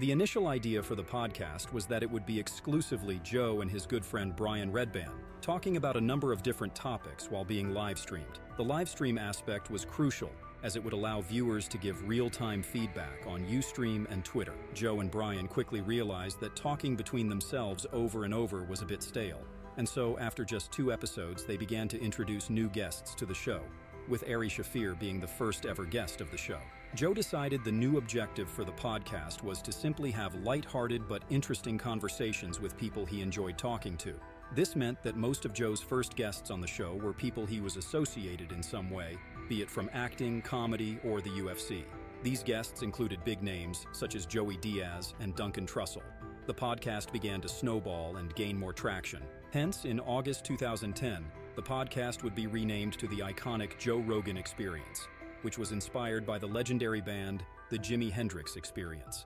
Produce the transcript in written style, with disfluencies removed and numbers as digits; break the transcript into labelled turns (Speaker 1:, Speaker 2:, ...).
Speaker 1: The initial idea for the podcast was that it would be exclusively Joe and his good friend Brian Redban, talking about a number of different topics while being live-streamed. The live-stream aspect was crucial, as it would allow viewers to give real-time feedback on Ustream and Twitter. Joe and Brian quickly realized that talking between themselves over and over was a bit stale, and so after just 2 episodes, they began to introduce new guests to the show, with Ari Shafir being the first ever guest of the show. Joe decided the new objective for the podcast was to simply have lighthearted but interesting conversations with people he enjoyed talking to. This meant that most of Joe's first guests on the show were people he was associated in some way, be it from acting, comedy, or the UFC. These guests included big names such as Joey Diaz and Duncan Trussell. The podcast began to snowball and gain more traction. Hence, in August 2010, the podcast would be renamed to the iconic Joe Rogan Experience, which was inspired by the legendary band, the Jimi Hendrix Experience.